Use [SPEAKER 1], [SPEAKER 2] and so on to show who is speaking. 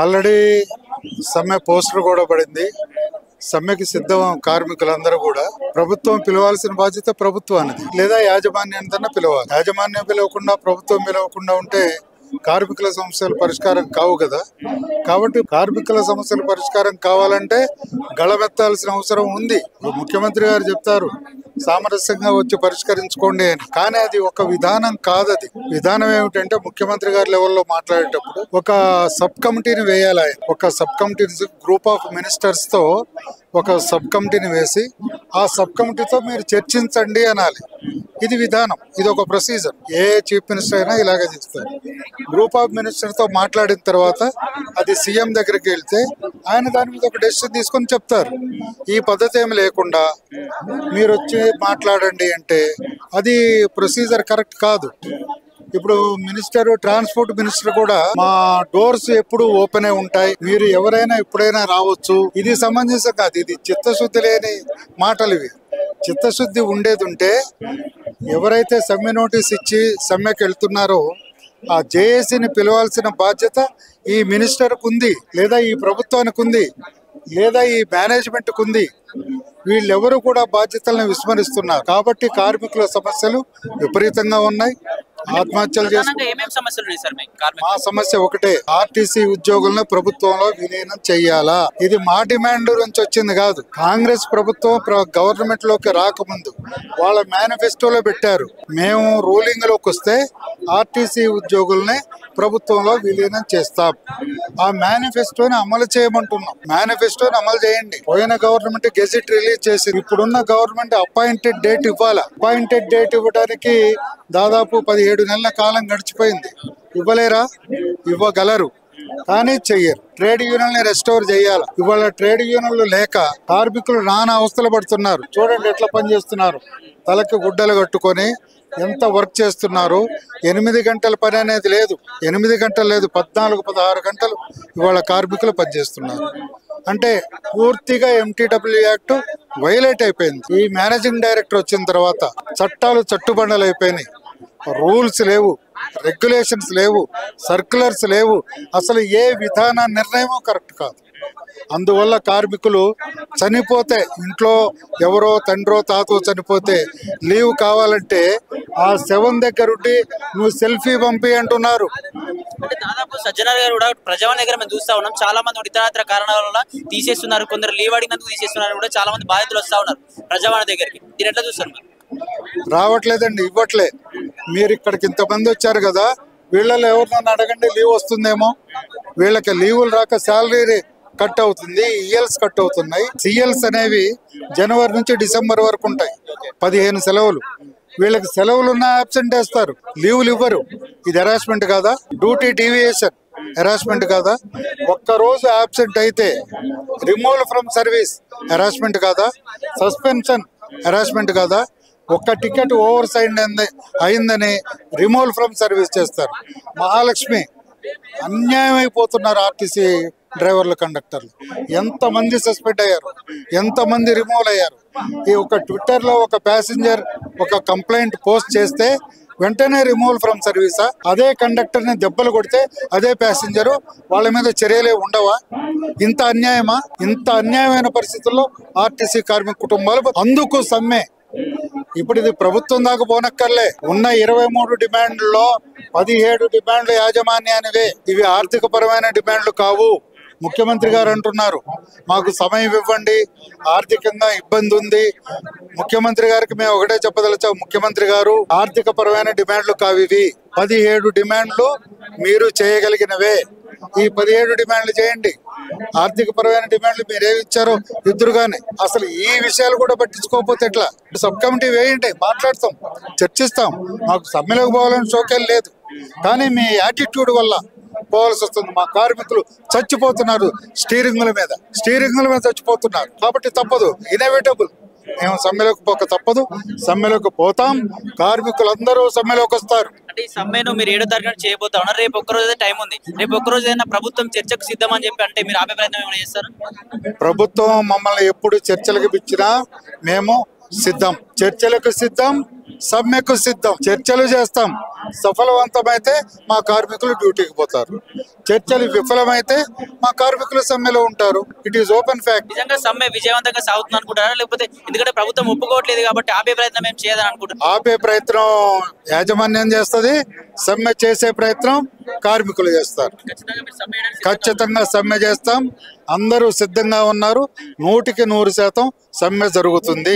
[SPEAKER 1] Already సమ్మె poster కూడా పడింది. సమ్మెకి సిద్ధం కార్మికులందరూ కూడా. ప్రభుత్వం పిలవాల్సిన బాధ్యత ప్రభుత్వానికి, లేదా యాజమాన్యాన్ని పిలవాలి. యాజమాన్యం పిలవకుండా, ప్రభుత్వం పిలవకుండా ఉంటే కార్మికుల సమస్యలు పరిష్కారం కావు కదా. కాబట్టి కార్మికుల సమస్యలు పరిష్కారం కావాలంటే గళమెత్తాల్సిన అవసరం ఉంది. ముఖ్యమంత్రి గారు చెప్తారు సామరస్యంగా వచ్చి పరిష్కరించుకోండి అని, కానీ అది ఒక విధానం కాదు. అది విధానం ఏమిటంటే ముఖ్యమంత్రి గారి లెవెల్లో మాట్లాడేటప్పుడు ఒక సబ్ కమిటీని వేయాలి. ఒక సబ్ కమిటీని, గ్రూప్ ఆఫ్ మినిస్టర్స్ తో ఒక సబ్ కమిటీని వేసి ఆ సబ్ కమిటీతో మీరు చర్చించండి అనాలి. ఇది విధానం, ఇది ఒక ప్రొసీజర్. ఏ చీఫ్ మినిస్టర్ అయినా ఇలాగే చేస్తారు. గ్రూప్ ఆఫ్ మినిస్టర్ తో మాట్లాడిన తర్వాత అది సీఎం దగ్గరికి వెళ్తే ఆయన దాని మీద ఒక డెసిషన్ తీసుకొని చెప్తారు. ఈ పద్ధతి ఏమి లేకుండా మీరు వచ్చి మాట్లాడండి అంటే అది ప్రొసీజర్ కరెక్ట్ కాదు. ఇప్పుడు మినిస్టర్, ట్రాన్స్పోర్ట్ మినిస్టర్ కూడా మా డోర్స్ ఎప్పుడు ఓపెన్ ఉంటాయి, మీరు ఎవరైనా ఎప్పుడైనా రావచ్చు, ఇది సమంజసం కాదు. ఇది చిత్తశుద్ధి లేని మాటలు. ఇవి చిత్తశుద్ధి ఉండేది ఉంటే ఎవరైతే సమ్మె నోటీస్ ఇచ్చి సమ్మెకి వెళ్తున్నారో ఆ జేఏసీని పిలవాల్సిన బాధ్యత ఈ మినిస్టర్కు ఉంది, లేదా ఈ ప్రభుత్వానికి ఉంది, లేదా ఈ మేనేజ్మెంట్కు ఉంది. వీళ్ళెవరు కూడా బాధ్యతలను విస్మరిస్తున్నారు. కాబట్టి కార్మికుల సమస్యలు విపరీతంగా ఉన్నాయి. ఆత్మహత్యలు చేసుకుంటున్నారు. మా సమస్య ఒకటే, ఆర్టీసీ ఉద్యోగులను ప్రభుత్వంలో విలీనం చెయ్యాలా. ఇది మా డిమాండ్ నుంచి వచ్చింది కాదు. కాంగ్రెస్ ప్రభుత్వం గవర్నమెంట్ లోకి రాకముందు వాళ్ళ మేనిఫెస్టోలో పెట్టారు, మేము రూలింగ్ లోకి వస్తే ఆర్టీసీ ఉద్యోగుల్ని ప్రభుత్వంలో విలీనం చేస్తాం. ఆ మేనిఫెస్టోని అమలు చేయమంటున్నాం. మేనిఫెస్టోని అమలు చేయండి. పోయిన గవర్నమెంట్ గెజెట్ రిలీజ్ చేసింది. ఇప్పుడున్న గవర్నమెంట్ అపాయింటెడ్ డేట్ ఇవ్వాలా. అపాయింటెడ్ డేట్ ఇవ్వడానికి దాదాపు 17 నెలల కాలం గడిచిపోయింది. ఇవ్వలేరా? ఇవ్వగలరు, కానీ చెయ్యరు. ట్రేడ్ యూనియన్ ని రెస్టోర్ చేయాలి. ఇవాళ ట్రేడ్ యూనియన్లు లేక కార్మికులు నానా అవస్థలు పడుతున్నారు. చూడండి ఎట్లా పనిచేస్తున్నారు. తలకి గుడ్డలు కట్టుకొని ఎంత వర్క్ చేస్తున్నారు. 8 గంటల పని అనేది లేదు. 8 గంటలు లేదు, 14-16 గంటలు ఇవాళ కార్మికులు పనిచేస్తున్నారు. అంటే పూర్తిగా ఎంటీడబ్ల్యూ యాక్ట్ వైలేట్ అయిపోయింది. ఈ మేనేజింగ్ డైరెక్టర్ వచ్చిన తర్వాత చట్టాలు చట్టుబండలు అయిపోయినాయి. రూల్స్ లేవు, రెగ్యులేషన్స్ లేవు, సర్క్యులర్స్ లేవు. అసలు ఏ విధాన నిర్ణయమో కరెక్ట్ కాదు. అందువల్ల కార్మికులు చనిపోతే, ఇంట్లో ఎవరో తండ్రో తాతో చనిపోతే లీవ్ కావాలంటే ఆ శవం దగ్గరుండి నువ్వు సెల్ఫీ పంపి అంటున్నారు.
[SPEAKER 2] అంటే దాదాపు సజ్జనార్ గారు కూడా ప్రజావాణి దగ్గర మేము చూస్తా ఉన్నాం. చాలా మంది ఇతరత్ర కారణాల వల్ల తీసేస్తున్నారు. కొందరు లీవ్ అడిగినందుకు తీసేస్తున్నారు కూడా చాలా మంది బాధితులు వస్తా ఉన్నారు ప్రజావాణి దగ్గరికి. మీరు ఎట్లా చూస్తారు?
[SPEAKER 1] రావట్లేదండి, ఇవ్వట్లే. మీరు ఇక్కడికి ఇంతమంది వచ్చారు కదా, వీళ్ళలో ఎవరినన్నా అడగండి, లీవ్ వస్తుందేమో. వీళ్ళకి లీవులు రాక శాలరీ కట్ అవుతుంది, ఈఎల్స్ కట్ అవుతున్నాయి. సిఎల్స్ అనేవి జనవరి నుంచి డిసెంబర్ వరకు ఉంటాయి, 15 సెలవులు. వీళ్ళకి సెలవులు ఉన్న అబ్సెంట్ వేస్తారు, లీవులు ఇవ్వరు. ఇది హెరాస్మెంట్ కాదా? డ్యూటీ డీవియేషన్ హెరాస్మెంట్ కాదా? ఒక్కరోజు అబ్సెంట్ అయితే రిమూవల్ ఫ్రమ్ సర్వీస్ హెరాస్మెంట్ కాదా? సస్పెన్షన్ హెరాస్మెంట్ కాదా? ఒక్క టికెట్ ఓవర్ సైడ్ అయిందని రిమూవల్ ఫ్రమ్ సర్వీస్ చేస్తారు. మహాలక్ష్మి అన్యాయం అయిపోతున్నారు ఆర్టీసీ డ్రైవర్లు, కండక్టర్లు. ఎంతమంది సస్పెండ్ అయ్యారు, ఎంతమంది రిమూవల్ అయ్యారు. ఈ ఒక ట్విట్టర్లో ఒక ప్యాసింజర్ ఒక కంప్లైంట్ పోస్ట్ చేస్తే వెంటనే రిమూవల్ ఫ్రమ్ సర్వీసా? అదే కండక్టర్ని దెబ్బలు కొడితే అదే ప్యాసింజరు, వాళ్ళ మీద చర్యలే ఉండవా? ఇంత అన్యాయమా? ఇంత అన్యాయమైన పరిస్థితుల్లో ఆర్టీసీ కార్మిక కుటుంబాలు అందుకు సమ్మె. ఇప్పుడు ఇది ప్రభుత్వం దాకా పోనక్కర్లే. ఉన్న 23 డిమాండ్లలో 17 డిమాండ్లు యాజమాన్యానివే. ఇవి ఆర్థిక పరమైన డిమాండ్లు కావు. ముఖ్యమంత్రి గారు అంటున్నారు మాకు సమయం ఇవ్వండి, ఆర్థికంగా ఇబ్బంది ఉంది. ముఖ్యమంత్రి గారికి మేము ఒకటే చెప్పదలిచాం, ముఖ్యమంత్రి గారు ఆర్థిక పరమైన డిమాండ్లు కావివి. 17 డిమాండ్లు మీరు చేయగలిగినవే. ఈ 17 డిమాండ్లు చేయండి. ఆర్థిక పరమైన డిమాండ్లు మీరేమి ఇచ్చారో ఇద్దరు కానీ అసలు ఈ విషయాలు కూడా పట్టించుకోకపోతే ఎట్లా? సబ్ కమిటీ వేయండి, మాట్లాడతాం, చర్చిస్తాం. మాకు సమ్మెలోకి పోవాలని షోకేం లేదు, కానీ మీ యాటిట్యూడ్ వల్ల పోవాల్సి వస్తుంది. మా కార్మికులు చచ్చిపోతున్నారు, స్టీరింగ్ల మీద చచ్చిపోతున్నారు. కాబట్టి తప్పదు, ఇన్ఎవిటబుల్. మేము సమ్మెలోకి పోక తప్పదు, సమ్మెలోకి పోతాం. కార్మికులందరూ సమ్మెలోకి వస్తారు.
[SPEAKER 2] అంటే ఈ సమ్మెను మీరు 7వ తారీఖున చేయబోతా ఉన్నారు. రేపు ఒక్కరోజు టైం ఉంది. రేపు ఒక్కరోజు ఏదైనా ప్రభుత్వం చర్చకు సిద్ధం అని చెప్పి అంటే మీరు ఆపే ప్రయత్నం ఏమైనా చేస్తారు?
[SPEAKER 1] ప్రభుత్వం మమ్మల్ని ఎప్పుడు చర్చలకు పిలిచినా మేము సిద్ధం, చర్చలకు సిద్ధం, సమ్మెకు సిద్ధం. చర్చలు చేస్తాం. సఫలవంతమైతే మా కార్మికులు డ్యూటీకి పోతారు. చర్చలు విఫలమైతే మా కార్మికులు సమ్మెలో ఉంటారు. It is open fact.
[SPEAKER 2] నిజంగా సమ్మె విజయవంతంగా సాగుతుంది అనుకుంటారా, లేకపోతే ఎందుకంటే ప్రభుత్వం ఒప్పుకోవట్లేదు కాబట్టి ఆపే ప్రయత్నం ఏం చేయదని అనుకుంటున్నారు?
[SPEAKER 1] ఆపే ప్రయత్నం యాజమాన్యం చేస్తుంది. సమ్మె చేసే ప్రయత్నం కార్మికులు చేస్తారు. ఖచ్చితంగా సమ్మె చేస్తాం. అందరూ సిద్ధంగా ఉన్నారు. 100% సమ్మె జరుగుతుంది.